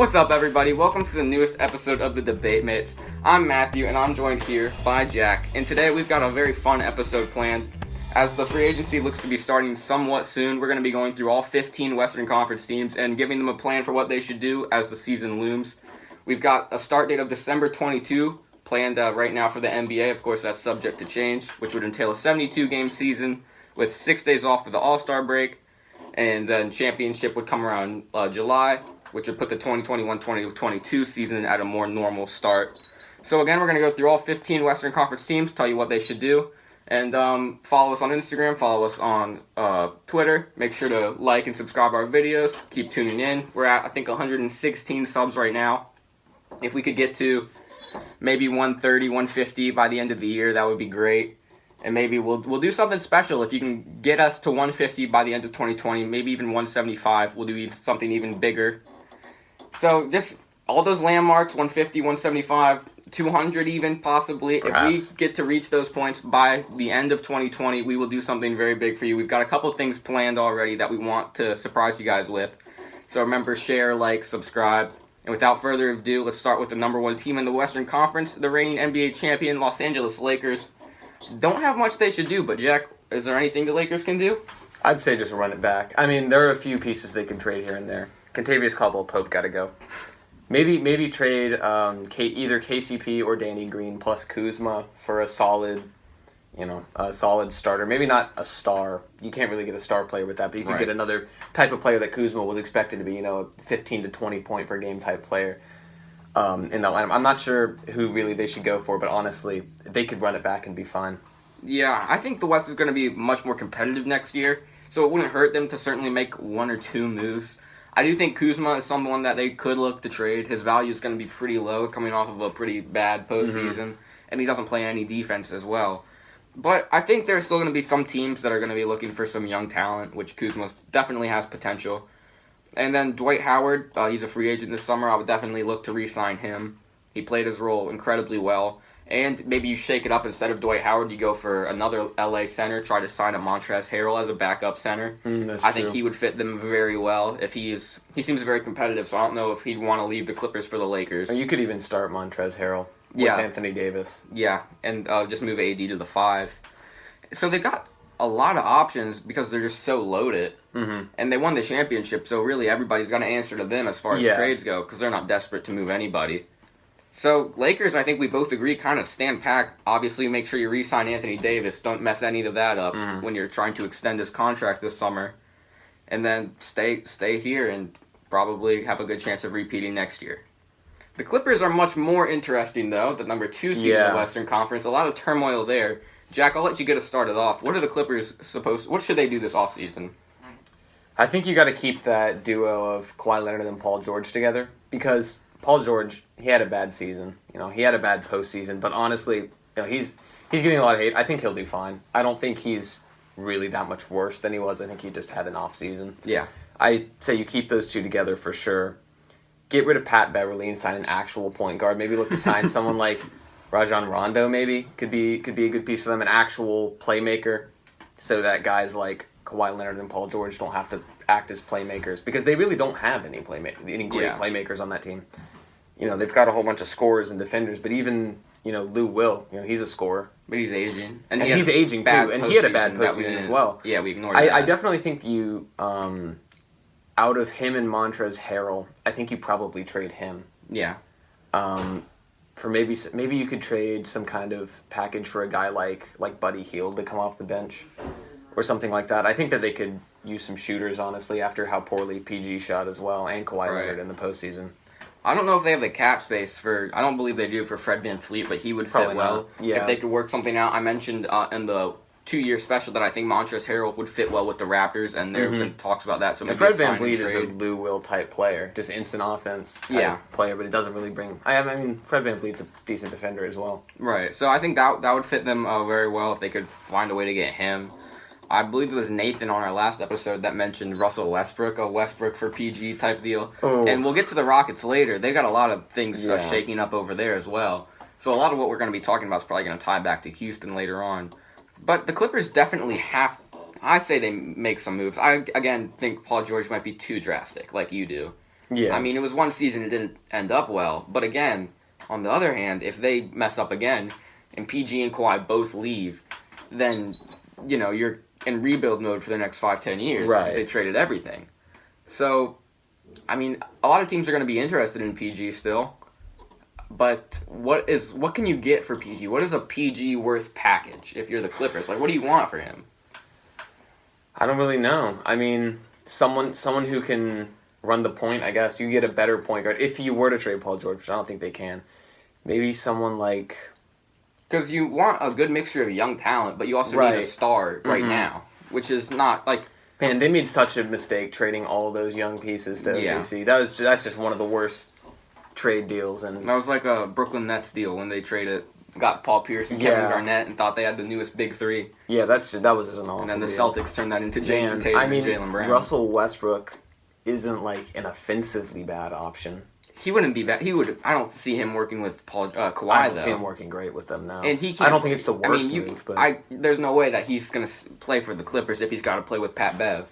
What's up, everybody? Welcome to the newest episode of the Debate Mates. I'm Matthew, and I'm joined here by Jack. And today we've got a very fun episode planned. As the free agency looks to be starting somewhat soon, we're going to be going through all 15 Western Conference teams and giving them a plan for what they should do as the season looms. We've got a start date of December 22 planned right now for the NBA. Of course, that's subject to change, which would entail a 72-game season with 6 days off for the All-Star break. And then championship would come around July, which would put the 2021-2022 season at a more normal start. So again, we're going to go through all 15 Western Conference teams, tell you what they should do. And follow us on Instagram, follow us on Twitter. Make sure to like and subscribe our videos. Keep tuning in. We're at, I think, 116 subs right now. If we could get to maybe 130, 150 by the end of the year, that would be great. And maybe we'll do something special. If you can get us to 150 by the end of 2020, maybe even 175, we'll do something even bigger. So just all those landmarks, 150, 175, 200 even, possibly. Perhaps. If we get to reach those points by the end of 2020, we will do something very big for you. We've got a couple things planned already that we want to surprise you guys with. So remember, share, like, subscribe. And without further ado, let's start with the number one team in the Western Conference, the reigning NBA champion, Los Angeles Lakers. Don't have much they should do, but Jack, is there anything the Lakers can do? I'd say just run it back. I mean, there are a few pieces they can trade here and there. Contavious Caldwell-Pope got to go. Maybe trade either KCP or Danny Green plus Kuzma for a solid starter. Maybe not a star. You can't really get a star player with that, but you can get another type of player that Kuzma was expected to be, a 15 to 20 point per game type player in that lineup. I'm not sure who really they should go for, but honestly, they could run it back and be fine. Yeah, I think the West is going to be much more competitive next year, so it wouldn't hurt them to certainly make one or two moves. I do think Kuzma is someone that they could look to trade. His value is going to be pretty low coming off of a pretty bad postseason, and he doesn't play any defense as well. But I think there's still going to be some teams that are going to be looking for some young talent, which Kuzma definitely has potential. And then Dwight Howard, he's a free agent this summer. I would definitely look to re-sign him. He played his role incredibly well. And maybe you shake it up. Instead of Dwight Howard, you go for another LA center, try to sign a Montrezl Harrell as a backup center. I think he would fit them very well. He seems very competitive, so I don't know if he'd want to leave the Clippers for the Lakers. Or you could even start Montrezl Harrell with Anthony Davis. Yeah, and just move AD to the 5. So they got a lot of options because they're just so loaded. And they won the championship, so really everybody's going to answer to them as far as trades go because they're not desperate to move anybody. So, Lakers, I think we both agree, kind of stand pat. Obviously, make sure you re-sign Anthony Davis. Don't mess any of that up when you're trying to extend his contract this summer. And then stay here and probably have a good chance of repeating next year. The Clippers are much more interesting, though. The number 2 seed in the Western Conference. A lot of turmoil there. Jack, I'll let you get us started off. What are the Clippers what should they do this offseason? I think you got to keep that duo of Kawhi Leonard and Paul George together because Paul George, he had a bad season. He had a bad postseason, but honestly, he's getting a lot of hate. I think he'll do fine. I don't think he's really that much worse than he was. I think he just had an off season. Yeah. I say you keep those two together for sure. Get rid of Pat Beverly and sign an actual point guard. Maybe look to sign someone like Rajon Rondo. Maybe could be a good piece for them. An actual playmaker, so that guys like Kawhi Leonard and Paul George don't have to act as playmakers because they really don't have any great playmakers on that team. They've got a whole bunch of scorers and defenders, but even, Lou Will, he's a scorer. But he's aging. And he's aging, too, and he had a bad postseason as well. Yeah, we ignored that. I definitely think you, out of him and Montrezl Harrell, I think you probably trade him. Yeah. For maybe you could trade some kind of package for a guy like Buddy Hield to come off the bench or something like that. I think that they could use some shooters, honestly, after how poorly PG shot as well, and Kawhi Leonard in the postseason. I don't know if they have the cap space I don't believe they do for Fred VanVleet, but he would fit well. Yeah. If they could work something out. I mentioned in the 2-year special that I think Montrezl Harrell would fit well with the Raptors, and there have been talks about that. So maybe Fred VanVleet is a Lou Will type player, just instant offense type player, but it doesn't really bring. I mean, Fred VanVleet's a decent defender as well. Right. So I think that would fit them very well if they could find a way to get him. I believe it was Nathan on our last episode that mentioned Russell Westbrook, a Westbrook for PG type deal. Oh. And we'll get to the Rockets later. They got a lot of things shaking up over there as well. So a lot of what we're going to be talking about is probably going to tie back to Houston later on. But the Clippers definitely I say they make some moves. I, again, think Paul George might be too drastic, like you do. Yeah. I mean, it was one season, it didn't end up well. But again, on the other hand, if they mess up again and PG and Kawhi both leave, then, you're in rebuild mode for the next 5-10 years. Right. Because they traded everything. So, I mean, a lot of teams are going to be interested in PG still. But what can you get for PG? What is a PG worth package if you're the Clippers? Like, what do you want for him? I don't really know. I mean, someone who can run the point, I guess. You get a better point guard if you were to trade Paul George, which I don't think they can. Maybe someone like... Because you want a good mixture of young talent, but you also need a star right now, which is not, like... Man, they made such a mistake trading all of those young pieces to OKC. That's just one of the worst trade deals. And that was like a Brooklyn Nets deal when they got Paul Pierce and Kevin Garnett and thought they had the newest big three. Yeah, that was just an awful And then the deal. Celtics turned that into Jason Tatum and Jaylen Brown. Russell Westbrook isn't like an offensively bad option. He wouldn't be bad. I don't see him working with Kawhi, I don't though. see him working great with them now. And he can't, I don't think it's the worst move. But there's no way that he's going to play for the Clippers if he's got to play with Pat Bev.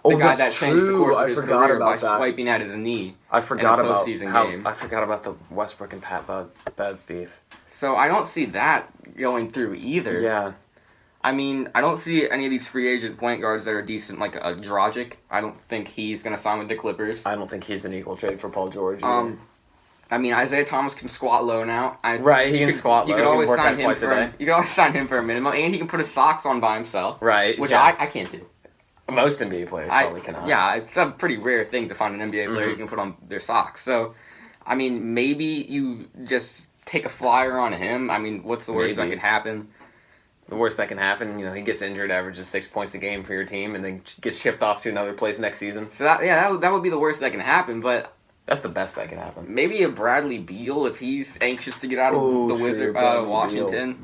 The guy that's that changed the course of I his forgot career about by that. swiping at his knee. I forgot in a about postseason game. I forgot about the Westbrook and Pat Bev beef. So I don't see that going through either. Yeah. I mean, I don't see any of these free agent point guards that are decent, like a Dragic. I don't think he's going to sign with the Clippers. I don't think he's an equal trade for Paul George either. I mean, Isaiah Thomas can squat low now. He can squat low. You could always work sign out him twice a day. You could always sign him for a minimum, and he can put his socks on by himself. Right. Which yeah. I can't do. Most NBA players probably cannot. Yeah, it's a pretty rare thing to find an NBA player who can put on their socks. So, I mean, maybe you just take a flyer on him. I mean, what's the worst that could happen? The worst that can happen, he gets injured, averages 6 points a game for your team, and then gets shipped off to another place next season. So that would be the worst that can happen. But that's the best that can happen. Maybe a Bradley Beal if he's anxious to get out of out of Washington. Beal.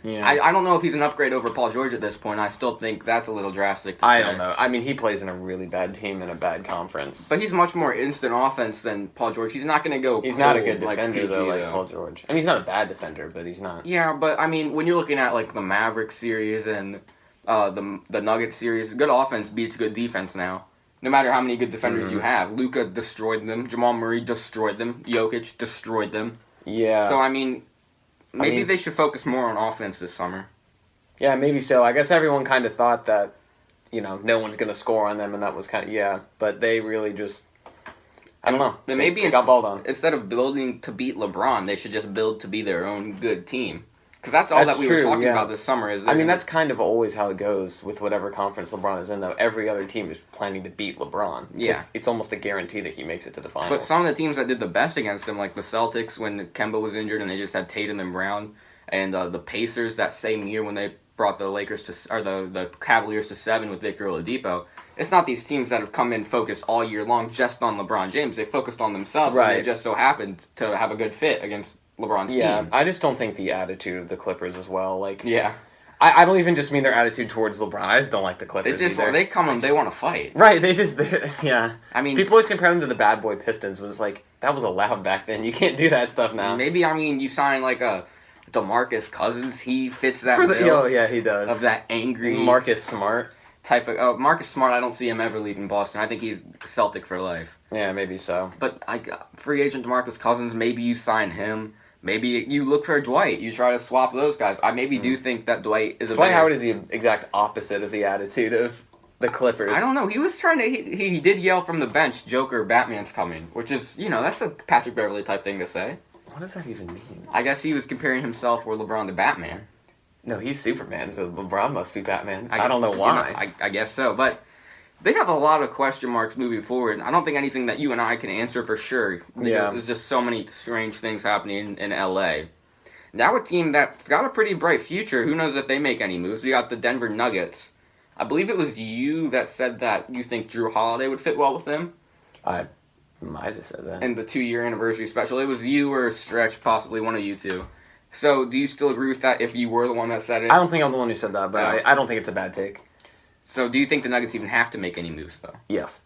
Yeah. I don't know if he's an upgrade over Paul George at this point. I still think that's a little drastic to say. I don't know. I mean, he plays in a really bad team in a bad conference. But he's much more instant offense than Paul George. He's not going to go. He's not a good defender like PG, like Paul George. I mean, he's not a bad defender, but he's not. Yeah, but I mean, when you're looking at like the Mavericks series and the Nuggets series, good offense beats good defense now. No matter how many good defenders you have, Luka destroyed them. Jamal Murray destroyed them. Jokic destroyed them. Yeah. So I mean, maybe they should focus more on offense this summer. Yeah, maybe so. I guess everyone kind of thought that, no one's going to score on them, and that was kind of, but they really just, I don't know. They got balled on. Instead of building to beat LeBron, they should just build to be their own good team. Because that's all that we were talking about this summer. That's kind of always how it goes with whatever conference LeBron is in, though. Every other team is planning to beat LeBron. Yeah. It's almost a guarantee that he makes it to the finals. But some of the teams that did the best against him, like the Celtics when Kemba was injured and they just had Tatum and Brown, and the Pacers that same year when they brought the the Cavaliers to 7 with Victor Oladipo. It's not these teams that have come in focused all year long just on LeBron James. They focused on themselves, and they just so happened to have a good fit against LeBron's team. I just don't think the attitude of the Clippers as well. I I don't even just mean their attitude towards LeBron. I just don't like the Clippers. They come and they want to fight. Right, yeah. I mean, people always compare them to the bad boy Pistons, but it's like, that was allowed back then. You can't do that stuff now. Maybe, you sign like a DeMarcus Cousins. He fits that bill. Yeah, he does. Of that angry... Marcus Smart. Type of... Marcus Smart, I don't see him ever leaving Boston. I think he's Celtic for life. Yeah, maybe so. But free agent DeMarcus Cousins, maybe you sign him. Maybe you look for Dwight. You try to swap those guys. I maybe do think that Dwight is Dwight Howard is the exact opposite of the attitude of the Clippers. I don't know. He was trying to... He did yell from the bench, Joker, Batman's coming. Which is, that's a Patrick Beverly type thing to say. What does that even mean? I guess he was comparing himself or LeBron to Batman. No, he's Superman, so LeBron must be Batman. I don't know why. I guess so, but they have a lot of question marks moving forward. I don't think anything that you and I can answer for sure, because there's just so many strange things happening in LA. Now a team that's got a pretty bright future, who knows if they make any moves. We got the Denver Nuggets. I believe it was you that said that you think Drew Holiday would fit well with them. I might have said that. And the 2-year anniversary special. It was you or Stretch, possibly one of you two. So, do you still agree with that if you were the one that said it? I don't think I'm the one who said that, but I don't think it's a bad take. So, do you think the Nuggets even have to make any moves, though? Yes.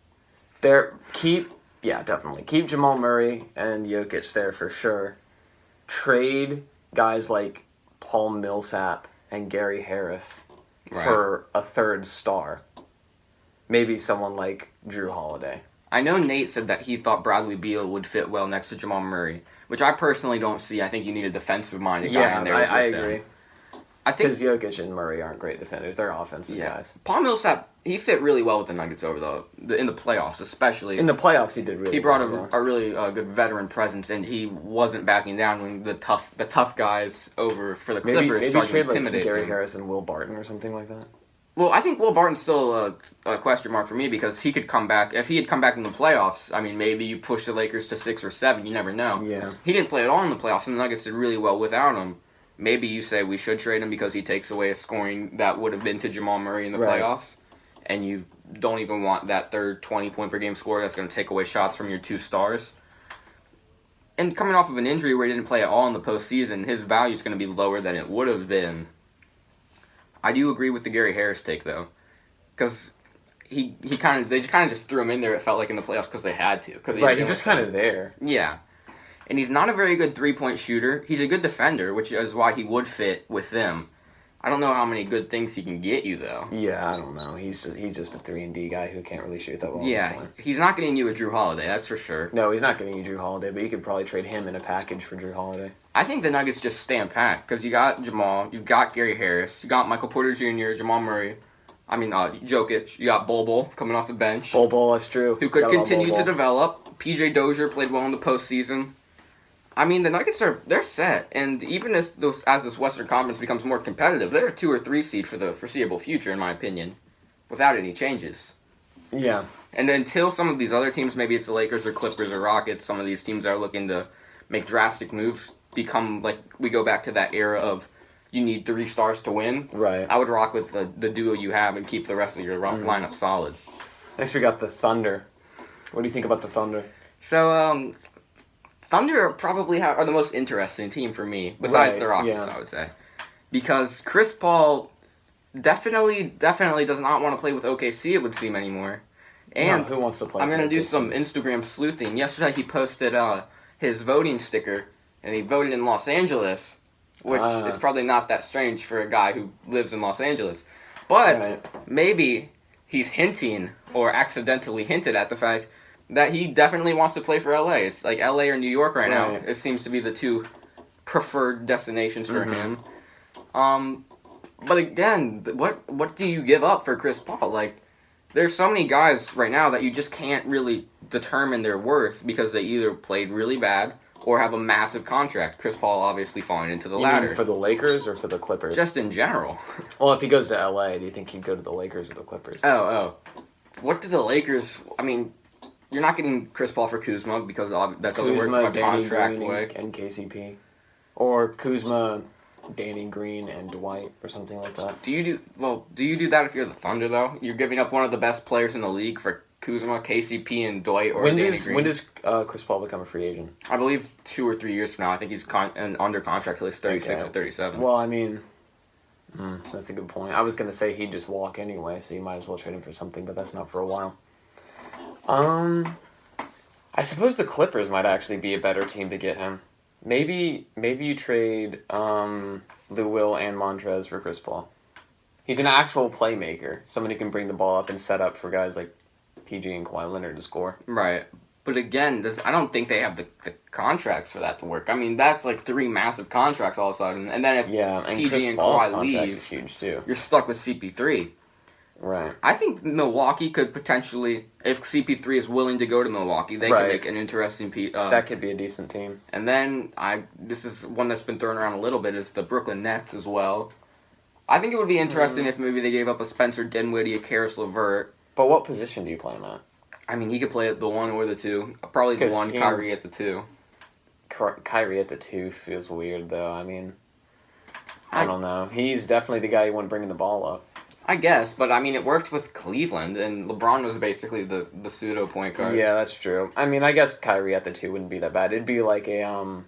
Definitely. Keep Jamal Murray and Jokic there for sure. Trade guys like Paul Millsap and Gary Harris for a third star. Maybe someone like Drew Holiday. I know Nate said that he thought Bradley Beal would fit well next to Jamal Murray, which I personally don't see. I think you need a defensive-minded guy in there. I agree. I think Because Jokic and Murray aren't great defenders. They're offensive guys. Paul Millsap, he fit really well with the Nuggets over in the playoffs, especially. In the playoffs, he did really. He brought well, a really good veteran presence, and he wasn't backing down when the tough guys over for the Clippers maybe started trade to intimidate like Gary him. Harris and Will Barton or something like that. Well, I think Will Barton's still a question mark for me because he could come back. If he had come back in the playoffs, I mean, maybe you push the Lakers to 6 or 7. You never know. Yeah. He didn't play at all in the playoffs, and the Nuggets did really well without him. Maybe you say we should trade him because he takes away a scoring that would have been to Jamal Murray in the playoffs, and you don't even want that third 20-point-per-game scorer that's going to take away shots from your 2 stars. And coming off of an injury where he didn't play at all in the postseason, his value is going to be lower than it would have been. I do agree with the Gary Harris take, though, because they kind of just threw him in there, it felt like, in the playoffs because they had to. He's just kind of there. Yeah. And he's not a very good three-point shooter. He's a good defender, which is why he would fit with them. I don't know how many good things he can get you, though. Yeah, I don't know. He's just a 3-and-D guy who can't really shoot that well. Yeah, he's not getting you a Drew Holiday, that's for sure. No, he's not getting you Drew Holiday, but you could probably trade him in a package for Drew Holiday. I think the Nuggets just stand pat, because you got Jamal, you've got Gary Harris, you got Michael Porter Jr., Jamal Murray, Jokic, you got Bol coming off the bench. Bol, that's true. Who could continue to develop. PJ Dozier played well in the postseason. I mean, the Nuggets they're set, and even as this Western Conference becomes more competitive, they're a 2 or 3 seed for the foreseeable future, in my opinion, without any changes. Yeah. And until some of these other teams, maybe it's the Lakers or Clippers or Rockets, some of these teams are looking to make drastic moves, become like we go back to that era of you need 3 stars to win. Right. I would rock with the duo you have and keep the rest of your lineup solid. Next, we got the Thunder. What do you think about the Thunder? So, Thunder probably are the most interesting team for me, besides the Rockets, I would say. Because Chris Paul definitely does not want to play with OKC, it would seem, anymore. And who wants to play? I'm going to do some Instagram sleuthing. Yesterday he posted his voting sticker, and he voted in Los Angeles, which is probably not that strange for a guy who lives in Los Angeles. But maybe he's hinting, or accidentally hinted at the fact that he definitely wants to play for LA. It's like LA or New York right now. It seems to be the 2 preferred destinations for him. But again, what do you give up for Chris Paul? Like, there's so many guys right now that you just can't really determine their worth because they either played really bad or have a massive contract. Chris Paul obviously falling into the latter. Mean for the Lakers or for the Clippers? Just in general. Well, if he goes to LA, do you think he'd go to the Lakers or the Clippers? Oh. What do the Lakers... I mean... You're not getting Chris Paul for Kuzma because that doesn't work from a contract way. And KCP. Or Kuzma, Danny Green, and Dwight or something like that. Do you do that if you're the Thunder, though? You're giving up one of the best players in the league for Kuzma, KCP, and Dwight or Danny Green? When does Chris Paul become a free agent? I believe 2 or 3 years from now. I think he's under contract till he's 36 or 37. Well, I mean... that's a good point. I was going to say he'd just walk anyway, so you might as well trade him for something, but that's not for a while. I suppose the Clippers might actually be a better team to get him. Maybe you trade Lou Will and Montrez for Chris Paul. He's an actual playmaker. Somebody who can bring the ball up and set up for guys like PG and Kawhi Leonard to score. Right. But again, I don't think they have the contracts for that to work. I mean, that's like 3 massive contracts all of a sudden. And then if PG Chris and Paul's Kawhi leave, is huge too. You're stuck with CP3. Right. I think Milwaukee could potentially, if CP3 is willing to go to Milwaukee, they can make an interesting that could be a decent team. And then, this is one that's been thrown around a little bit, is the Brooklyn Nets as well. I think it would be interesting if maybe they gave up a Spencer Dinwiddie, a Karis LeVert. But what position do you play him at? I mean, he could play at the 1 or the 2. Probably the 1, Kyrie at the 2. Kyrie at the 2 feels weird, though. I mean, I don't know. He's definitely the guy you want bringing the ball up. I guess, but I mean, it worked with Cleveland, and LeBron was basically the pseudo point guard. Yeah, that's true. I mean, I guess Kyrie at the 2 wouldn't be that bad. It'd be like a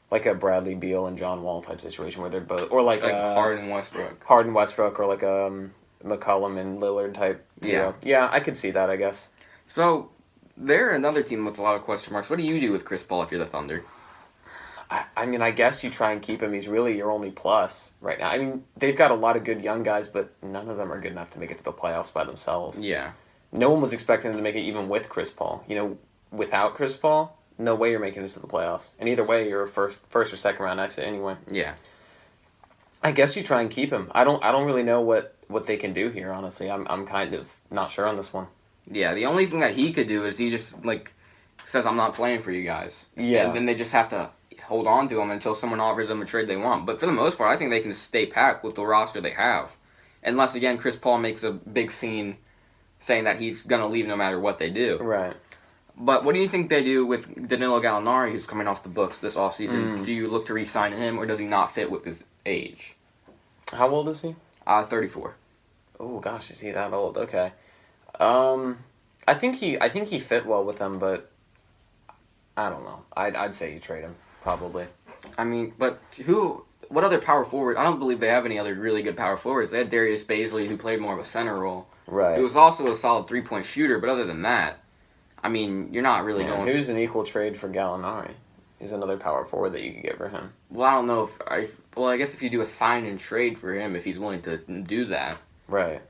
Bradley Beal and John Wall type situation where they're both, or like Harden Westbrook, or like a McCollum and Lillard type. Yeah, yeah, I could see that. I guess. So they're another team with a lot of question marks. What do you do with Chris Paul if you're the Thunder? I mean, I guess you try and keep him. He's really your only plus right now. I mean, they've got a lot of good young guys, but none of them are good enough to make it to the playoffs by themselves. Yeah. No one was expecting them to make it even with Chris Paul. Without Chris Paul, no way you're making it to the playoffs. And either way, you're a first or second round exit anyway. Yeah. I guess you try and keep him. I don't really know what they can do here, honestly. I'm kind of not sure on this one. Yeah, the only thing that he could do is he just, says, I'm not playing for you guys. Yeah. And then they just have to hold on to him until someone offers them a trade they want. But for the most part, I think they can stay packed with the roster they have. Unless, again, Chris Paul makes a big scene saying that he's going to leave no matter what they do. Right. But what do you think they do with Danilo Gallinari, who's coming off the books this offseason? Do you look to re-sign him, or does he not fit with his age? How old is he? 34. Oh gosh, is he that old? Okay. I think he fit well with them, but I don't know. I'd say you trade him probably. I mean, but what other power forward? I don't believe they have any other really good power forwards. They had Darius Baisley, who played more of a center role. Right. He was also a solid 3-point shooter, but other than that, I mean, you're not really going... Who's an equal trade for Gallinari? Who's another power forward that you could get for him? Well, I don't know I guess if you do a sign and trade for him, if he's willing to do that. Right.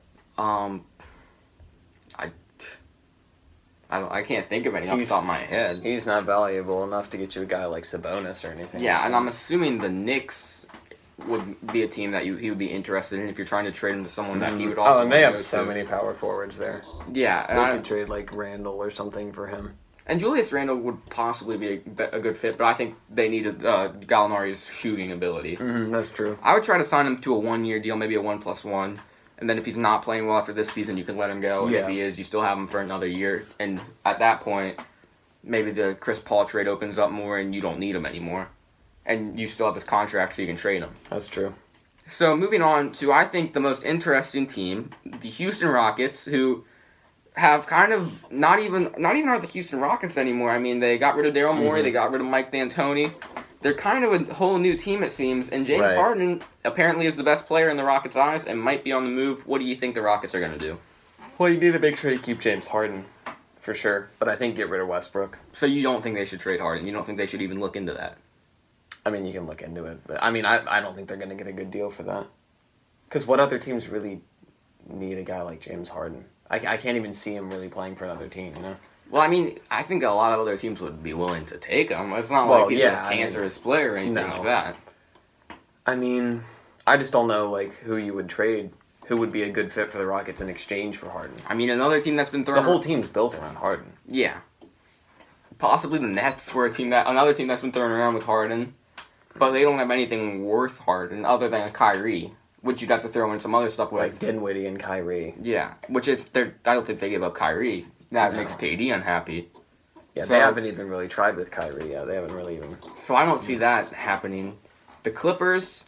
I can't think of any off the top of my head. He's not valuable enough to get you a guy like Sabonis or anything. Yeah, and I'm assuming the Knicks would be a team that he would be interested in if you're trying to trade him to someone that he would also... Oh, and they have so many power forwards there. Yeah. They could trade like Randall or something for him. And Julius Randle would possibly be a good fit, but I think they needed Gallinari's shooting ability. That's true. I would try to sign him to a 1-year deal, maybe a 1+1. And then if he's not playing well after this season, you can let him go. And if he is, you still have him for another year. And at that point, maybe the Chris Paul trade opens up more and you don't need him anymore. And you still have his contract so you can trade him. That's true. So moving on to, I think, the most interesting team, the Houston Rockets, who have kind of not even are the Houston Rockets anymore. I mean, they got rid of Daryl Morey, they got rid of Mike D'Antoni. They're kind of a whole new team, it seems, and James Harden apparently is the best player in the Rockets' eyes and might be on the move. What do you think the Rockets are going to do? Well, you need to make sure you keep James Harden, for sure. But I think get rid of Westbrook. So you don't think they should trade Harden? You don't think they should even look into that? I mean, you can look into it. But I mean, I don't think they're going to get a good deal for that. Because what other teams really need a guy like James Harden? I can't even see him really playing for another team, you know? Well, I mean, I think a lot of other teams would be willing to take him. It's not like he's a cancerous player or anything like that. I mean, I just don't know who you would trade, who would be a good fit for the Rockets in exchange for Harden. I mean, another team that's been thrown... The whole team's built around Harden. Yeah. Possibly the Nets were another team that's been thrown around with Harden, but they don't have anything worth Harden other than a Kyrie, which you'd have to throw in some other stuff with. Like Dinwiddie and Kyrie. Yeah, I don't think they give up Kyrie. That makes KD unhappy. Yeah, they haven't even really tried with Kyrie. Yeah, they haven't really even... So I don't see that happening. The Clippers,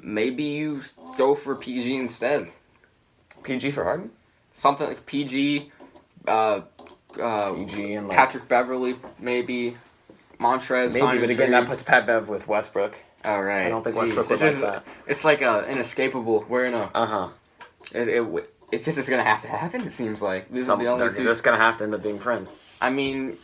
maybe you go for PG instead. PG for Harden? Something like PG, PG and Patrick Beverly, maybe. Montrez. Maybe, but again, that puts Pat Bev with Westbrook. Oh, right. I don't think Westbrook would like that. It's like an inescapable. We're in a... Uh-huh. It's just going to have to happen, it seems like. They're just going to have to end up being friends. I mean,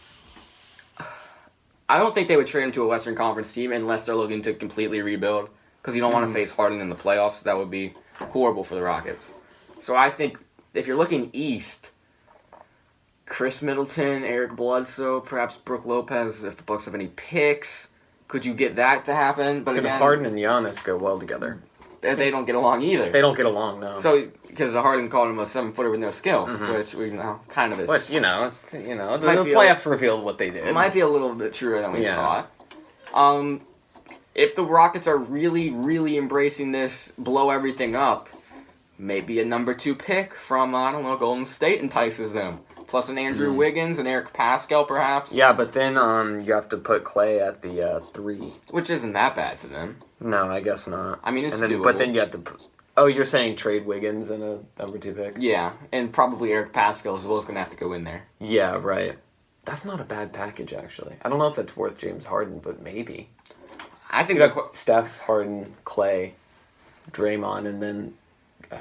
I don't think they would trade him to a Western Conference team unless they're looking to completely rebuild. Because you don't want to face Harden in the playoffs. That would be horrible for the Rockets. So I think if you're looking east, Chris Middleton, Eric Bledsoe, perhaps Brook Lopez, if the Bucks have any picks. Could you get that to happen? But again, Harden and Giannis go well together. They don't get along either. They don't get along, no. So, because Harden called him a 7-footer with no skill, which we know kind of is. Which, the playoffs revealed what they did. It might be a little bit truer than we thought. If the Rockets are really, really embracing this, blow everything up, maybe a number 2 pick from, Golden State entices them. Plus an Andrew Wiggins and Eric Pascal, perhaps. Yeah, but then you have to put Clay at the 3. Which isn't that bad for them. No, I guess not. I mean, it's doable. But then you have to... Oh, you're saying trade Wiggins and a number 2 pick? Yeah, and probably Eric Pascal as well is going to have to go in there. Yeah, right. That's not a bad package, actually. I don't know if that's worth James Harden, but maybe. I think Steph, Harden, Clay, Draymond, and then...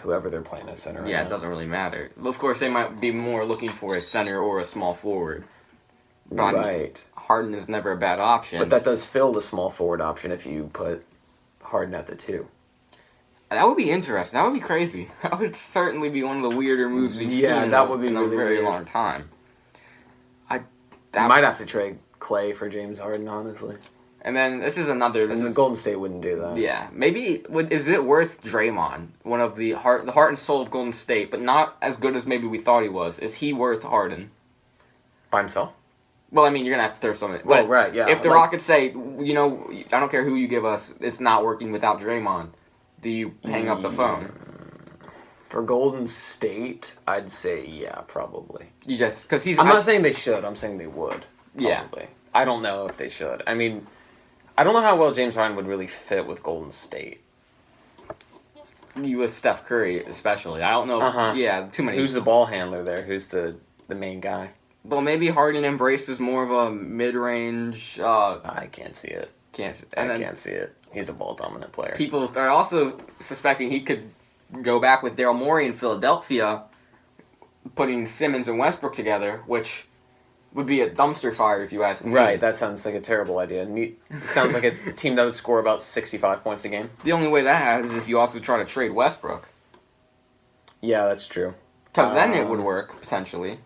whoever they're playing as center. Yeah, it doesn't really matter. Of course, they might be more looking for a center or a small forward. But right. Harden is never a bad option. But that does fill the small forward option if you put Harden at the 2. That would be interesting. That would be crazy. That would certainly be one of the weirder moves we've seen that would be in really a very weird. long time. They might have to trade Clay for James Harden, honestly. And then this is another. And the Golden State wouldn't do that. Yeah, maybe is it worth Draymond, one of the heart and soul of Golden State, but not as good as maybe we thought he was? Is he worth Harden By himself? Well, I mean, you're gonna have to throw something. Well, right, yeah. If the Rockets say, you know, I don't care who you give us, it's not working without Draymond, do you hang up the phone? For Golden State, I'd say yeah, probably. You just because he's. I'm not saying they should. I'm saying they would. Probably. Yeah. I don't know if they should. I mean, I don't know how well James Harden would really fit with Golden State. You with Steph Curry, especially. I don't know. Yeah, too many. Who's the ball handler there? Who's the main guy? Well, maybe Harden embraces more of a mid-range. I can't see it. Can't see it. He's a ball-dominant player. People are also suspecting he could go back with Daryl Morey in Philadelphia, putting Simmons and Westbrook together, which would be a dumpster fire if you ask me. Right, that sounds like a terrible idea. It sounds like a team that would score about 65 points a game. The only way that happens is if you also try to trade Westbrook. Yeah, that's true. Because then it would work, potentially.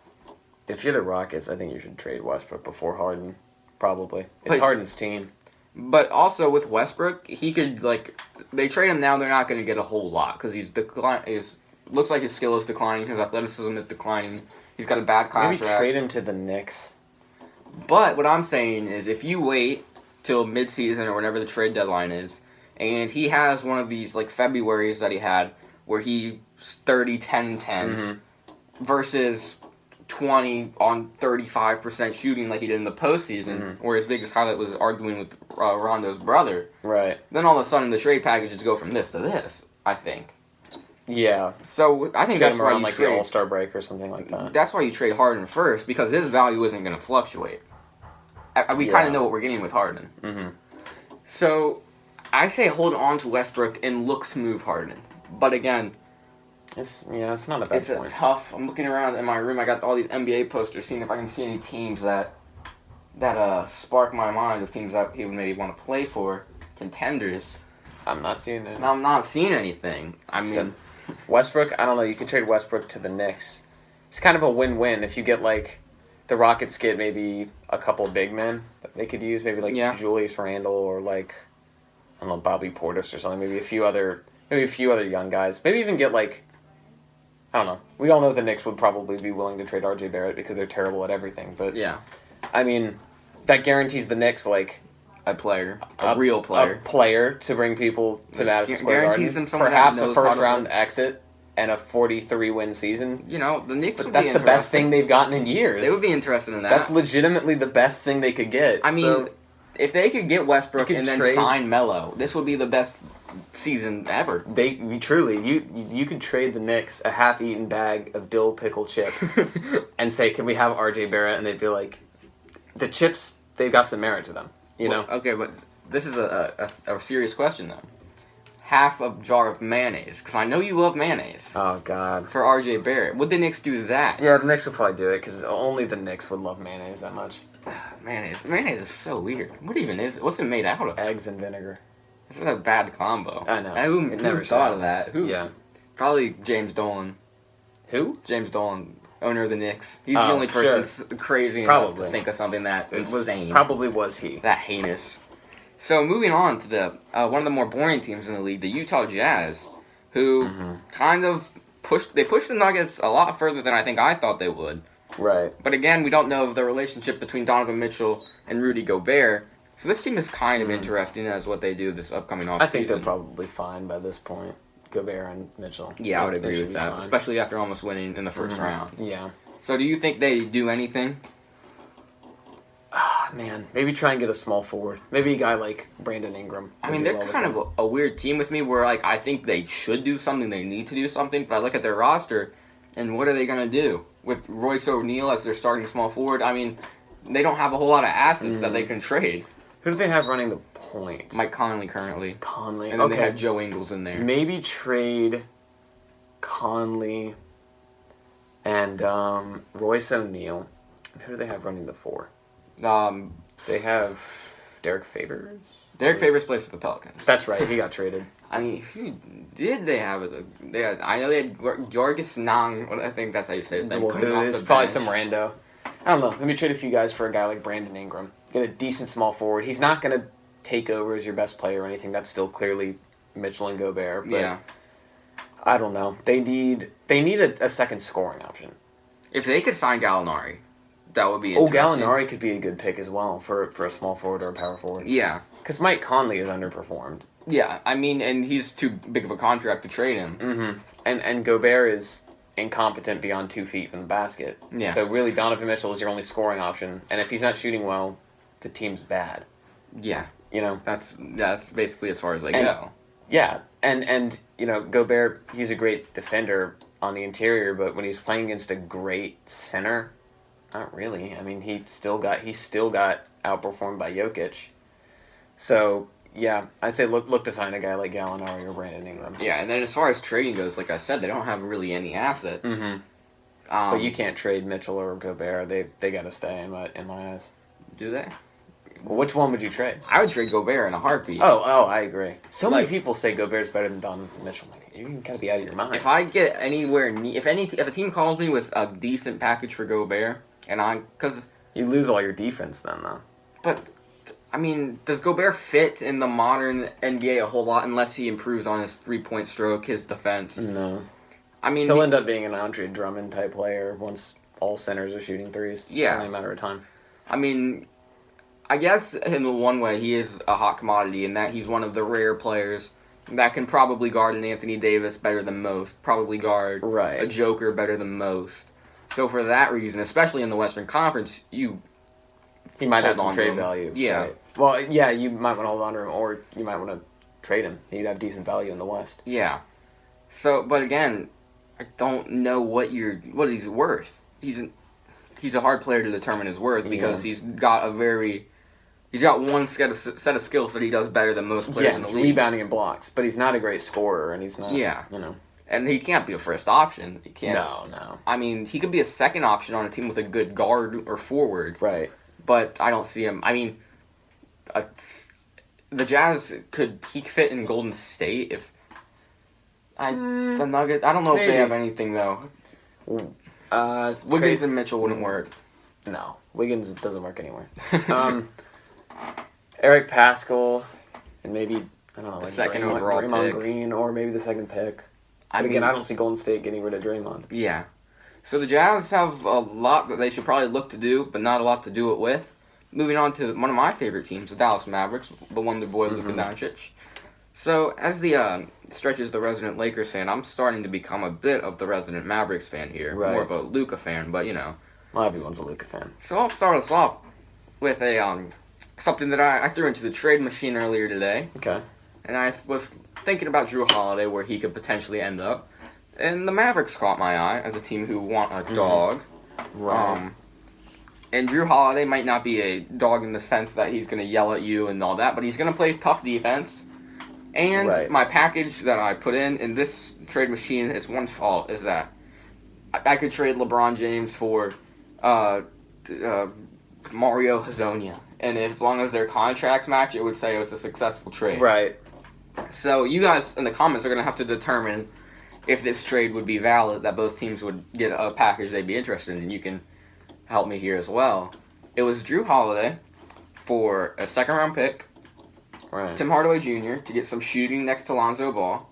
If you're the Rockets, I think you should trade Westbrook before Harden. Probably. It's Harden's team. But also with Westbrook, he could, they trade him now, they're not going to get a whole lot. Because looks like his skill is declining, his athleticism is declining. He's got a bad contract. Maybe trade him to the Knicks. But what I'm saying is, if you wait till mid-season or whenever the trade deadline is, and he has one of these, Februarys that he had, where he's 30, 10, 10, versus 20 on 35% shooting like he did in the postseason, where his biggest highlight was arguing with Rondo's brother. Right. Then all of a sudden the trade packages go from this to this, I think. Yeah. So I think that's why around you the trade All-Star break or something like that. That's why you trade Harden first, because his value isn't going to fluctuate. We kind of know what we're getting with Harden. Mm-hmm. So I say hold on to Westbrook and look to move Harden. But again, it's not a bad point. It's tough. I'm looking around in my room. I got all these NBA posters, seeing if I can see any teams that spark my mind of teams that he would maybe want to play for, contenders. I'm not seeing it. I'm not seeing anything. I mean, Westbrook, I don't know. You could trade Westbrook to the Knicks. It's kind of a win-win if you get the Rockets get maybe a couple big men that they could use, maybe Julius Randle or I don't know, Bobby Portis or something. Maybe a few other young guys. Maybe even get I don't know. We all know the Knicks would probably be willing to trade RJ Barrett because they're terrible at everything. But yeah, I mean, that guarantees the Knicks a player, a real player, a player to bring people to Madison Square Garden. Perhaps a first-round exit and a 43-win season. You know, the Knicks. But that's the best thing they've gotten in years. They would be interested in that. That's legitimately the best thing they could get. I mean, if they could get Westbrook and then trade, sign Melo, this would be the best season ever. You could trade the Knicks a half-eaten bag of dill pickle chips and say, "Can we have RJ Barrett?" And they'd be like, "The chips, they've got some merit to them." You know? Okay, but this is a serious question, though. Half a jar of mayonnaise, because I know you love mayonnaise. Oh, God. For RJ Barrett. Would the Knicks do that? Yeah, the Knicks would probably do it, because only the Knicks would love mayonnaise that much. Mayonnaise is so weird. What even is it? What's it made out of? Eggs and vinegar. It's a bad combo. I know. Who never thought of that? Who? Yeah. Probably James Dolan. Who? James Dolan, owner of the Knicks. He's the only person crazy enough to think of something that insane. Probably was he. That heinous. So moving on to the one of the more boring teams in the league, the Utah Jazz, who kind of pushed the Nuggets a lot further than I think I thought they would. Right. But again, we don't know the relationship between Donovan Mitchell and Rudy Gobert. So this team is kind of interesting as what they do this upcoming offseason. I think they're probably fine by this point. Gobert and Mitchell. Yeah, I would agree with that, especially after almost winning in the first round. Yeah. So do you think they do anything? Man, maybe try and get a small forward. Maybe a guy like Brandon Ingram. I mean, they're kind of a weird team with me where, I think they should do something, they need to do something, but I look at their roster, and what are they going to do? With Royce O'Neal as their starting small forward, I mean, they don't have a whole lot of assets that they can trade. Who do they have running the point? Mike Conley currently. Conley. And then they had Joe Ingles in there. Maybe trade Conley and Royce O'Neal. Who do they have running the 4? They have Derek Favors. Derek Favors plays for the Pelicans. That's right. He got traded. I mean, who did they have? I know they had Jorgis Nang. I think that's how you say his name. It's probably some rando. I don't know. Let me trade a few guys for a guy like Brandon Ingram. Get a decent small forward. He's not going to take over as your best player or anything. That's still clearly Mitchell and Gobert. But yeah. I don't know. They need a second scoring option. If they could sign Gallinari, that would be interesting. Gallinari could be a good pick as well for a small forward or a power forward. Yeah. Because Mike Conley is underperformed. Yeah, I mean, and he's too big of a contract to trade him. Mm-hmm. And Gobert is incompetent beyond 2 feet from the basket. Yeah. So really, Donovan Mitchell is your only scoring option. And if he's not shooting well, the team's bad. Yeah. You know? That's basically as far as they go. Yeah. And you know, Gobert, he's a great defender on the interior, but when he's playing against a great center, not really. I mean, he still got outperformed by Jokic. So, yeah, I'd say look to sign a guy like Gallinari or Brandon Ingram. Yeah, and then as far as trading goes, like I said, they don't have really any assets. Mm-hmm. But you can't trade Mitchell or Gobert. They got to stay in my eyes. Do they? Well, which one would you trade? I would trade Gobert in a heartbeat. Oh, I agree. So many people say Gobert's better than Donovan Mitchell. You gotta be out of your mind. If I get anywhere if a team calls me with a decent package for Gobert, because you lose all your defense then, though. But I mean, does Gobert fit in the modern NBA a whole lot unless he improves on his 3-point stroke, his defense? No. I mean, he'll end up being an Andre Drummond type player once all centers are shooting threes. Yeah. It's only a matter of time. I mean, I guess in one way he is a hot commodity in that he's one of the rare players that can probably guard an Anthony Davis better than most, probably guard a Joker better than most. So for that reason, especially in the Western Conference, he might have some trade value. Yeah. Right. Well, yeah, you might want to hold on to him, or you might want to trade him. He'd have decent value in the West. Yeah. So, but again, I don't know what he's worth. He's a hard player to determine his worth because he's got one set of skills that he does better than most players in the league. Rebounding and blocks, but he's not a great scorer, and he's not. Yeah. You know. And he can't be a first option. He can't. No. I mean, he could be a second option on a team with a good guard or forward. Right. But I don't see him. I mean, the Jazz could peak fit in Golden State if the Nuggets. I don't know if they have anything though. Wiggins and Mitchell wouldn't work. No, Wiggins doesn't work anywhere. Eric Pascal and maybe I don't know, like second overall Draymond pick. Green or maybe the second pick. I don't see Golden State getting rid of Draymond. Yeah. So the Jazz have a lot that they should probably look to do, but not a lot to do it with. Moving on to one of my favorite teams, the Dallas Mavericks, the Wonder Boy Luka Doncic. So as the stretches the resident Lakers fan, I'm starting to become a bit of the resident Mavericks fan here. Right. More of a Luka fan, but you know. Well, everyone's a Luka fan. So I'll start us off with a something that I threw into the trade machine earlier today. Okay. And I was thinking about Drew Holiday, where he could potentially end up. And the Mavericks caught my eye as a team who want a dog. Right. And Drew Holiday might not be a dog in the sense that he's going to yell at you and all that, but he's going to play tough defense. And my package that I put in this trade machine, its one fault is that I could trade LeBron James for Mario Hezonja. And as long as their contracts match, it would say it was a successful trade. Right. So you guys in the comments are going to have to determine if this trade would be valid, that both teams would get a package they'd be interested in. You can help me here as well. It was Drew Holiday for a second-round pick, Tim Hardaway Jr. to get some shooting next to Lonzo Ball,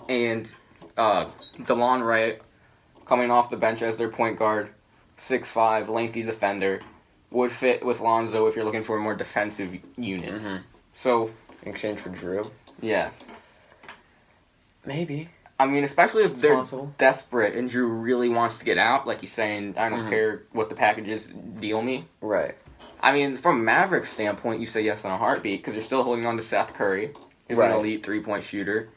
and DeLon Wright coming off the bench as their point guard, 6'5", lengthy defender, would fit with Lonzo if you're looking for a more defensive unit. So in exchange for Drew? Yes. Maybe. I mean, especially if they're possible. Desperate and Drew really wants to get out, like he's saying, I don't care what the package is, deal me. Right. I mean, from Mavericks' standpoint, you say yes in a heartbeat because you're still holding on to Seth Curry, who's an elite 3-point shooter.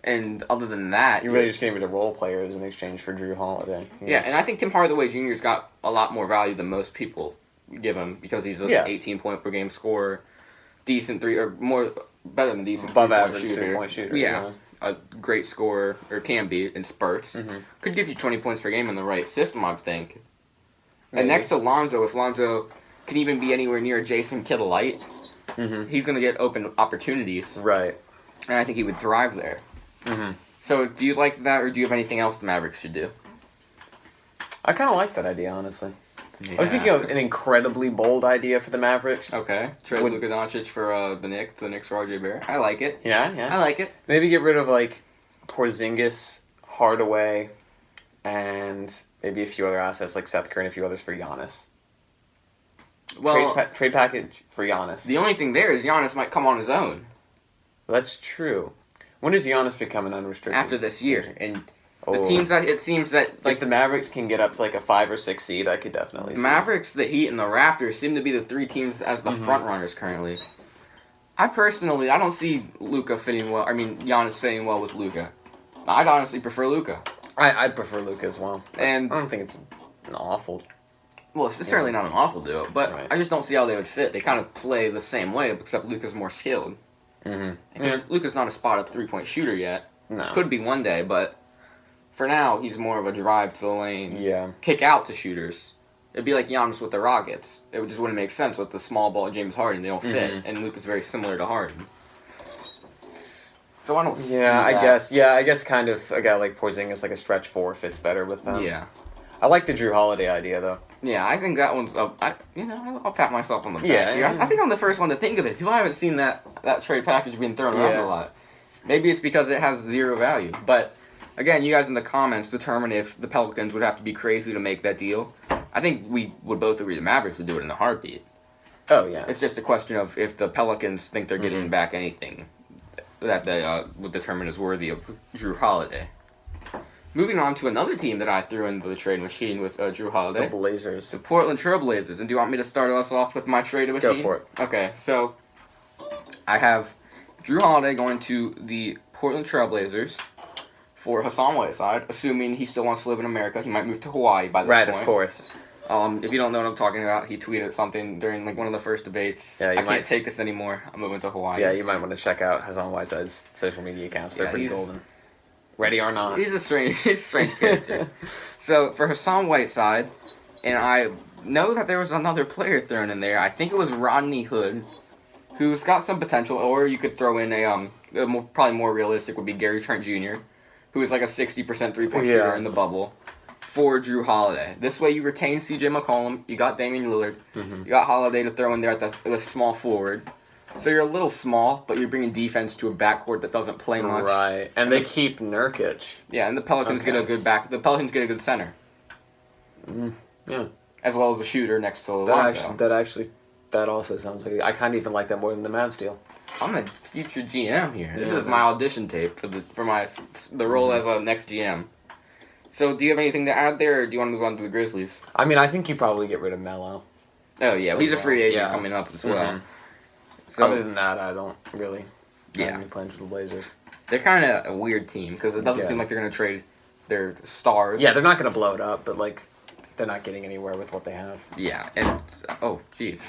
And other than that... You really just gave it to role players in exchange for Drew Holiday. Yeah, and I think Tim Hardaway Jr.'s got a lot more value than most people give him because he's an 18-point-per-game scorer, decent better than decent above average shooter. 3-point shooter. Yeah. A great scorer, or can be, in spurts. Could give you 20 points per game in the right system, I think. Maybe. And next to Lonzo, if Lonzo can even be anywhere near Jason Kidd light, he's going to get open opportunities. Right. and I think he would thrive there. Mm-hmm. So, do you like that, or do you have anything else the Mavericks should do? I kind of like that idea, honestly. I was thinking of an incredibly bold idea for the Mavericks. Okay, trade Luka Doncic for the Knicks for RJ Barrett. I like it. Yeah. I like it. Maybe get rid of like Porzingis, Hardaway, and maybe a few other assets like Seth Curry and a few others for Giannis. Well, trade package for Giannis. The only thing there is Giannis might come on his own. Well, that's true. When does Giannis become an unrestricted? After this year, and the teams that it seems that like the Mavericks can get up to like a 5 or 6 seed, I could definitely see. Mavericks, the Heat, and the Raptors seem to be the three teams as the front runners currently. I don't see Luka fitting well. I mean, Giannis fitting well with Luka. I'd honestly prefer Luka. I'd prefer Luka as well. And I don't think it's an awful. Well, it's certainly not an awful duo, but Right. I just don't see how they would fit. They kind of play the same way, except Luka's more skilled. Mm-hmm. Yeah. Luka's not a spot-up three-point shooter yet. No. Could be one day, but for now, he's more of a drive to the lane, Yeah. kick out to shooters. It'd be like Giannis with the Rockets. It just wouldn't make sense with the small ball James Harden. They don't fit, and Luka's very similar to Harden. So I don't see Yeah, that. I guess kind of a guy like Porzingis, like a stretch 4, fits better with them. Yeah. I like the Drew Holiday idea, though. Yeah, I think that one's up. I'll pat myself on the back. Yeah, here. yeah. I think I'm the first one to think of it. I haven't seen that trade package being thrown around Yeah. a lot. Maybe it's because it has zero value. But, again, you guys in the comments determine if the Pelicans would have to be crazy to make that deal. I think we would both agree the Mavericks would do it in a heartbeat. Oh, yeah. It's just a question of if the Pelicans think they're getting back anything that they would determine is worthy of Drew Holiday. Moving on to another team that I threw into the trade machine with Drew Holiday. The Blazers. The Portland Trailblazers. And do you want me to start us off with my trade machine? Go for it. Okay, so I have Drew Holiday going to the Portland Trailblazers for Hassan Whiteside, assuming he still wants to live in America. He might move to Hawaii by this point. Right, of course. If you don't know what I'm talking about, he tweeted something during like one of the first debates. Yeah, I can't take this anymore. I'm moving to Hawaii. Yeah, you might want to check out Hassan Whiteside's social media accounts. They're pretty golden. Ready or not. He's a strange character. So, for Hassan Whiteside, and I know that there was another player thrown in there. I think it was Rodney Hood, who's got some potential, or you could throw in probably more realistic would be Gary Trent Jr., who is like a 60% three-point shooter in the bubble, for Drew Holiday. This way you retain C.J. McCollum, you got Damian Lillard, you got Holiday to throw in there at the small forward. So you're a little small, but you're bringing defense to a backcourt that doesn't play much. Right, and they keep Nurkic. Yeah, and the Pelicans get a good The Pelicans get a good center. Yeah. As well as a shooter next to Lonzo. That also sounds like I kind of even like that more than the Mavs deal. I'm a future GM here. This Yeah, is my audition tape for the role as a next GM. So, do you have anything to add there, or do you want to move on to the Grizzlies? I mean, I think you probably get rid of Melo. Oh yeah, he's a free agent coming up as well. So, other than that, I don't really have any plans for the Blazers. They're kind of a weird team because it doesn't seem like they're going to trade their stars. Yeah, they're not going to blow it up, but like they're not getting anywhere with what they have. Yeah, and jeez.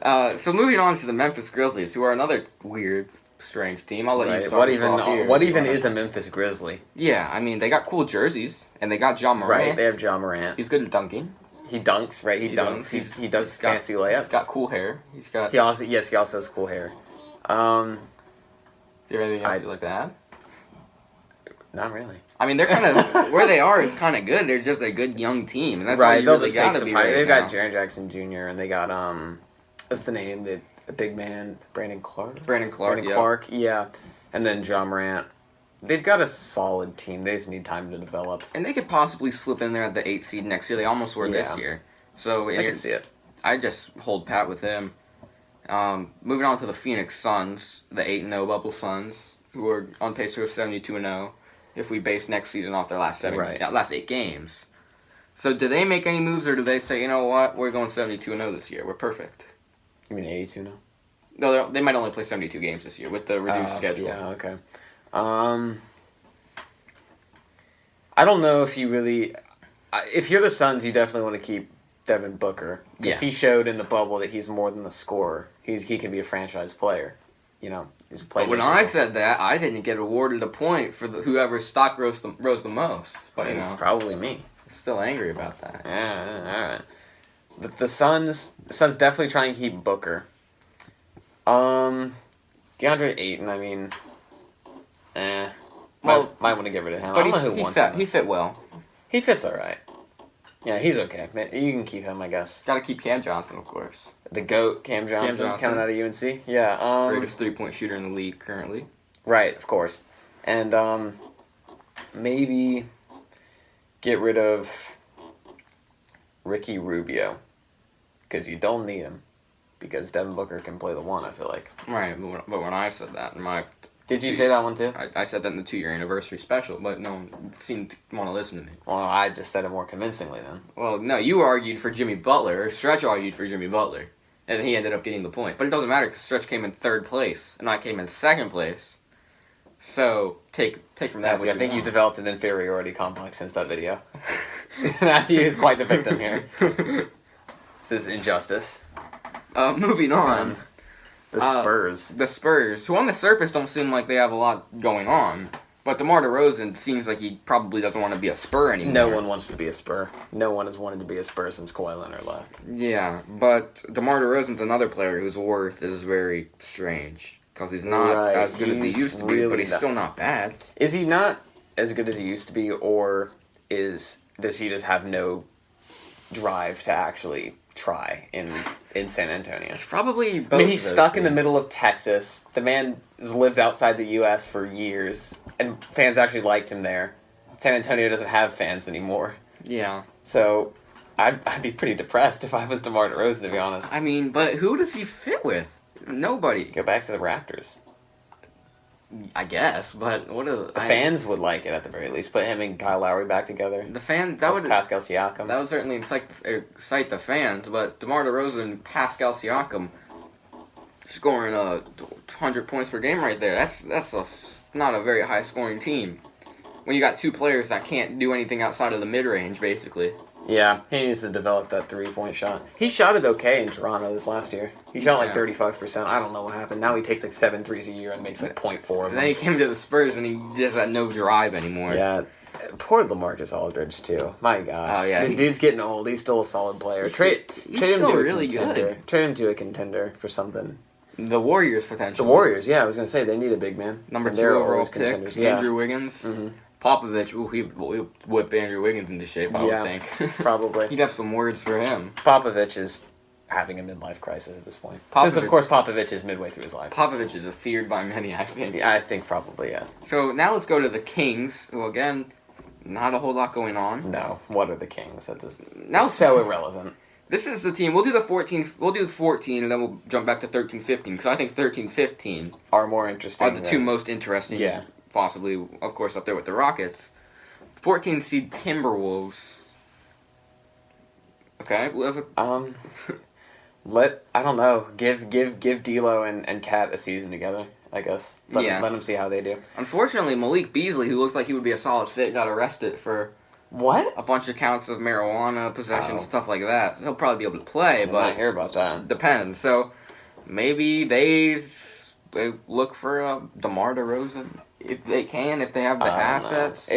Oh. So moving on to the Memphis Grizzlies, who are another weird, strange team. I'll let you start. What even is a Memphis Grizzly? Yeah, I mean they got cool jerseys and they got Ja Morant. Right, they have Ja Morant. He's good at dunking. He dunks, right? He dunks. He does fancy layups. He's got cool hair. He also has cool hair. Do you have anything else you'd like to add? Not really. I mean, they're kind of where they are is kind of good. They're just a good young team, and that's all you They'll really just take gotta some be time. right They've now. got Jaren Jackson Jr. and they got what's the name? The big man, Brandon Clark. Brandon Clark, yeah. And then Ja Morant. They've got a solid team. They just need time to develop. And they could possibly slip in there at the 8th seed next year. They almost were this year. So I can see it. I just hold pat with them. Moving on to the Phoenix Suns, the 8-0 bubble Suns, who are on pace to go 72-0 if we base next season off their last 8 games. So do they make any moves, or do they say, you know what, we're going 72-0 this year, we're perfect? You mean 82 now? No, they might only play 72 games this year with the reduced schedule. Yeah, okay. I don't know if you really... If you're the Suns, you definitely want to keep Devin Booker. Because he showed in the bubble that he's more than a scorer. He can be a franchise player. You know, he's a player. But when I said that, I didn't get awarded a point for whoever's stock rose the most. But it was probably me. Still angry about that. Yeah, all right. But the Suns definitely trying to keep Booker. DeAndre Ayton, I mean, Well, might want to get rid of him. I But don't know who wants him. he fit well. He fits all right. Yeah, he's okay. You can keep him, I guess. Got to keep Cam Johnson, of course. The GOAT, Cam Johnson, coming out of UNC. Yeah. Greatest 3-point shooter in the league currently. Right, of course. And maybe get rid of Ricky Rubio, because you don't need him, because Devin Booker can play the one, I feel like. Right, but when I said that, Did you say that one too? I said that in the 2-year anniversary special, but no one seemed to want to listen to me. Well, I just said it more convincingly then. Well, no, you argued for Jimmy Butler, or Stretch argued for Jimmy Butler, and he ended up getting the point. But it doesn't matter, because Stretch came in 3rd place, and I came in 2nd place. So, take from that. I think you developed an inferiority complex since that video. Matthew is quite the victim here. This is injustice. Moving on. The Spurs. The Spurs, who on the surface don't seem like they have a lot going on. But DeMar DeRozan seems like he probably doesn't want to be a Spur anymore. No one wants to be a Spur. No one has wanted to be a Spur since Kawhi Leonard left. Yeah, but DeMar DeRozan's another player whose worth is very strange. Because he's not as good as he used to be, but he's still not bad. Is he not as good as he used to be, or does he just have no drive to actually try in San Antonio? It's probably both. I mean, he's stuck in the middle of Texas. The man has lived outside the U.S. for years, and fans actually liked him there. San Antonio doesn't have fans anymore. Yeah. So I'd be pretty depressed if I was DeMar DeRozan, to be honest. I mean, but who does he fit with? Nobody. Go back to the Raptors. I guess, but the fans would like it at the very least. Put him and Kyle Lowry back together. The fans Pascal Siakam. That would certainly excite the fans. But DeMar DeRozan and Pascal Siakam scoring 100 points per game right there. That's not a very high scoring team. When you got 2 players that can't do anything outside of the mid range, basically. Yeah, he needs to develop that 3-point shot. He shot it okay in Toronto this last year. He shot like 35%. I don't know what happened. Now he takes like 7 threes a year and makes like 0.4 of them. And then he came to the Spurs and he just had no drive anymore. Yeah. Poor LaMarcus Aldridge, too. My gosh. Oh, yeah. The dude's getting old. He's still a solid player. He's trade him still to a really contender. good. Trade him to a contender for something. The Warriors, potentially. The Warriors, yeah. I was going to say, they need a big man. Number 2 overall pick, contenders. Andrew Wiggins. Mm-hmm. Popovich, he'll whip Andrew Wiggins into shape, I would think. Probably. He'd have some words for him. Popovich is having a midlife crisis at this point. Since, of course, Popovich is midway through his life. Popovich is feared by many, I think. Yeah, I think probably, yes. So now let's go to the Kings, who, again, not a whole lot going on. No. What are the Kings at this point? Now, so irrelevant. This is the team. We'll do the 14, and then we'll jump back to 13-15, because I think 13-15 are more interesting. Are the 2 most interesting. Yeah. Possibly, of course, up there with the Rockets. 14 seed Timberwolves. Okay, we'll have I don't know. Give D'Lo and Cat a season together, I guess. Let them see how they do. Unfortunately, Malik Beasley, who looked like he would be a solid fit, got arrested for what? A bunch of counts of marijuana possession, stuff like that. He'll probably be able to play, but I hear about that. Depends. So maybe they look for DeMar DeRozan if they can, if they have the assets.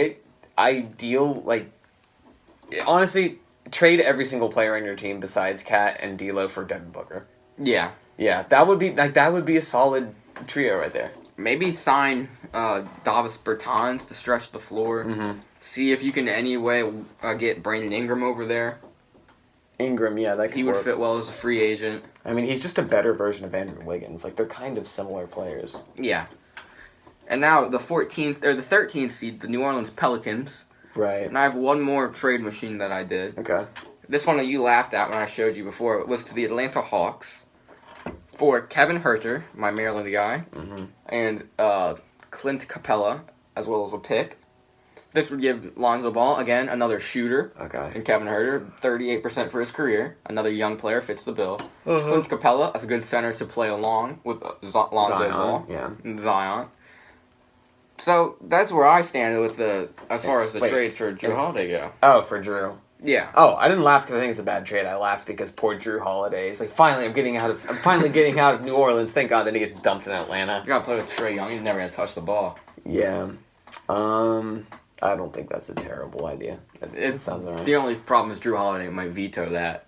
Honestly, trade every single player on your team besides Cat and D'Lo for Devin Booker. Yeah. Yeah, that would be a solid trio right there. Maybe sign Davis Bertans to stretch the floor. Mm-hmm. See if you can in any way get Brandon Ingram over there. Ingram, yeah, that could He would fit well as a free agent. I mean, he's just a better version of Andrew Wiggins. Like, they're kind of similar players. Yeah. And now the 13th seed, the New Orleans Pelicans. Right. And I have one more trade machine that I did. Okay. This one that you laughed at when I showed you before. It was to the Atlanta Hawks for Kevin Huerter, my Maryland guy, and Clint Capella, as well as a pick. This would give Lonzo Ball, again, another shooter. Okay. And Kevin Huerter, 38% for his career. Another young player, fits the bill. Clint Capella, as a good center to play along with Lonzo Ball. Yeah. And Zion. So that's where I stand with as far as the trades for Drew Holiday go. Oh, for Drew. Yeah. Oh, I didn't laugh because I think it's a bad trade. I laughed because poor Drew Holiday is like, finally I'm finally getting out of New Orleans. Thank God. Then he gets dumped in Atlanta. You gotta play with Trae Young. He's never gonna touch the ball. Yeah. I don't think that's a terrible idea. It sounds alright. The only problem is Drew Holiday might veto that.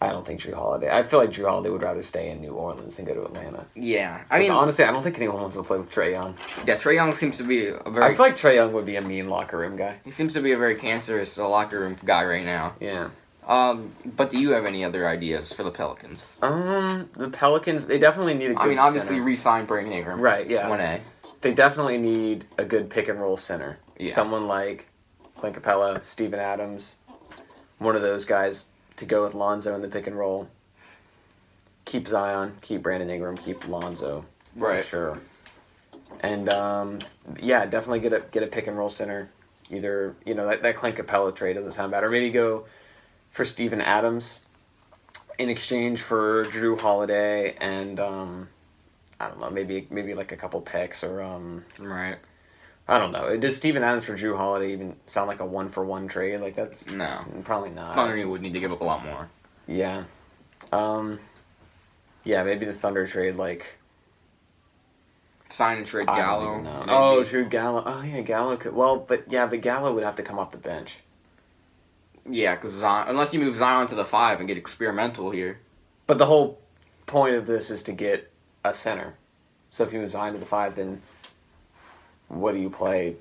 I don't think Drew Holiday. I feel like Drew Holiday would rather stay in New Orleans than go to Atlanta. Yeah, I mean, honestly, I don't think anyone wants to play with Trae Young. Yeah, Trae Young seems to be a very. I feel like Trae Young would be a mean locker room guy. He seems to be a very cancerous locker room guy right now. Yeah. But do you have any other ideas for the Pelicans? The Pelicans, they definitely need a good obviously center. re-sign Brandon Ingram. Right, yeah. 1A. They definitely need a good pick-and-roll center. Yeah. Someone like Clint Capella, Steven Adams, one of those guys to go with Lonzo in the pick-and-roll. Keep Zion, keep Brandon Ingram, keep Lonzo. Right. For sure. And, definitely get a pick-and-roll center. Either, that Clint Capella trade doesn't sound bad. Or maybe go for Steven Adams in exchange for Drew Holiday and I don't know, maybe like a couple picks or Right. I don't know. Does Steven Adams for Drew Holiday even sound like a 1-for-1 trade? Like that's No. Probably not. Thunder would need to give up a lot more. Yeah. Maybe the Thunder trade like sign and trade I don't Gallo. even know. Maybe. Oh, true Gallo. Oh yeah, Gallo could. Well, but Gallo would have to come off the bench. Yeah, because unless you move Zion to the 5 and get experimental here. But the whole point of this is to get a center. So if you move Zion to the 5, then what do you play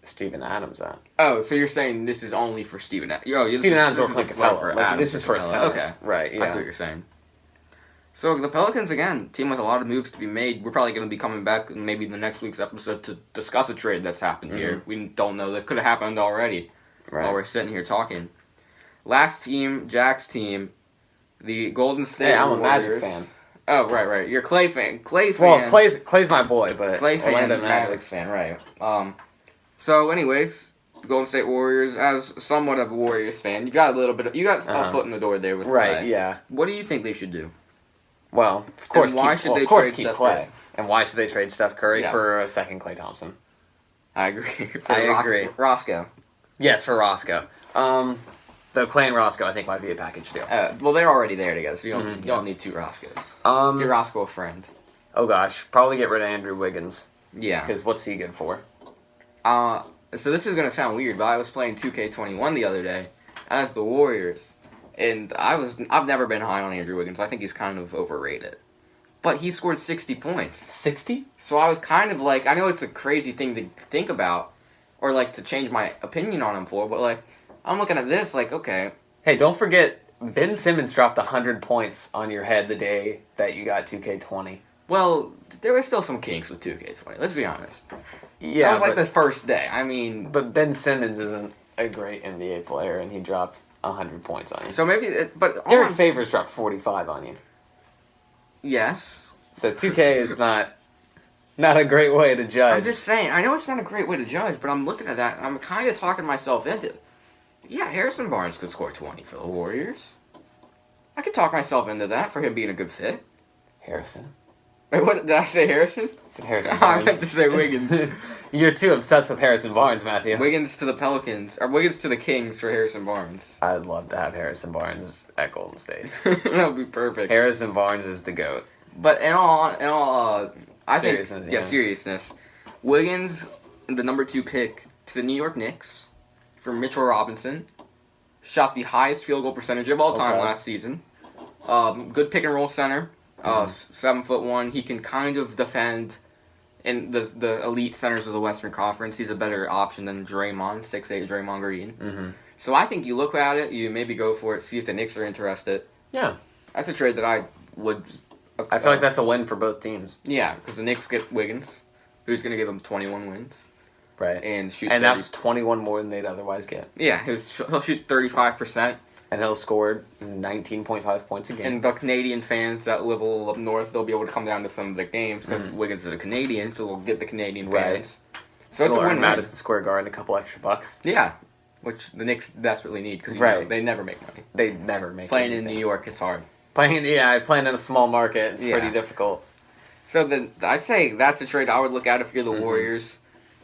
Steven Adams at? Oh, so you're saying this is only for Steven Adams? Steven Adams or Clint Capella. This is for a center. Okay. Right, yeah. I see what you're saying. So the Pelicans, again, team with a lot of moves to be made. We're probably going to be coming back in maybe the next week's episode to discuss a trade that's happened here. We don't know. That could have happened already. Right. While we're sitting here talking. Last team, Jack's team, the Golden State Hey, I'm a Warriors. Magic fan. Oh, right. You're a Clay fan. Clay fan. Well, Clay's my boy, but Clay fan, Orlando Magic fan, right. So, anyways, the Golden State Warriors, as somewhat of a Warriors fan, you got a foot in the door there with Right, Clay. yeah. What do you think they should do? Well, of course, why should they of course trade keep Steph Clay. Curry? And why should they trade Steph Curry Yeah. for a second Clay Thompson? I agree. Agree. Roscoe. Yes, for Roscoe. The Clay and Roscoe, I think, might be a package deal. Well, they're already there together, so you don't need two Roscoes. Give Roscoe a friend. Oh gosh, probably get rid of Andrew Wiggins. Yeah. Because what's he good for? So this is gonna sound weird, but I was playing 2K21 the other day as the Warriors, and I've never been high on Andrew Wiggins. I think he's kind of overrated, but he scored 60 points. 60? So I was kind of like, I know it's a crazy thing to think about, or like to change my opinion on him for, but like I'm looking at this like, okay. Hey, don't forget Ben Simmons dropped 100 points on your head the day that you got 2K20. Well, there were still some kinks with 2K20. Let's be honest. Yeah, that was like the first day. I mean, but Ben Simmons isn't a great NBA player, and he dropped 100 points on you. So maybe, but Derek Favors dropped 45 on you. Yes. So 2K is not a great way to judge. I'm just saying. I know it's not a great way to judge, but I'm looking at that, and I'm kind of talking myself into it. Yeah, Harrison Barnes could score 20 for the Warriors. I could talk myself into that for him being a good fit. Harrison. Wait, what did I say? Harrison? I said Harrison I Barnes. meant to say Wiggins. You're too obsessed with Harrison Barnes, Matthew. Wiggins to the Pelicans, or Wiggins to the Kings for Harrison Barnes. I'd love to have Harrison Barnes at Golden State. That would be perfect. Harrison Barnes is the GOAT. But in all, Seriousness, think, seriousness. Wiggins, the number 2 pick to the New York Knicks for Mitchell Robinson, shot the highest field goal percentage of all time last season. Good pick and roll center. 7'1". He can kind of defend in the elite centers of the Western Conference. He's a better option than Draymond, 6'8" Draymond Green. Mm-hmm. So I think you look at it, you maybe go for it, see if the Knicks are interested. Yeah. That's a trade that I would... I feel like that's a win for both teams. Yeah, because the Knicks get Wiggins, who's going to give them 21 wins. Right. And shoot. And that's 21 more than they'd otherwise get. Yeah, he'll shoot 35%. And he'll score 19.5 points a game. And the Canadian fans that live a little up north, they'll be able to come down to some of the games because Wiggins is a Canadian, so we'll get the Canadian fans. So it's a win-win. Madison Square Garden, a couple extra bucks. Yeah, which the Knicks desperately need because they never make money. They never make Playing anything. in New York, it's hard. Playing in a small market, it's pretty difficult. So I'd say that's a trade I would look at if you're the Warriors.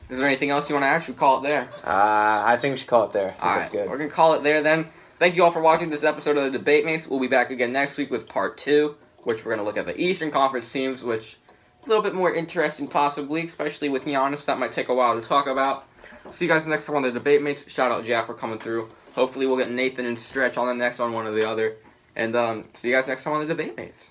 Is there anything else you want to add? Should we call it there? I think we should call it there. I think that's good. We're going to call it there then. Thank you all for watching this episode of The Debate Mates. We'll be back again next week with part 2, which we're going to look at the Eastern Conference teams, which a little bit more interesting possibly, especially with Giannis. That might take a while to talk about. See you guys next time on The Debate Mates. Shout out Jack for coming through. Hopefully we'll get Nathan and Stretch on the next one or the other. And see you guys next time on the Debate Mates.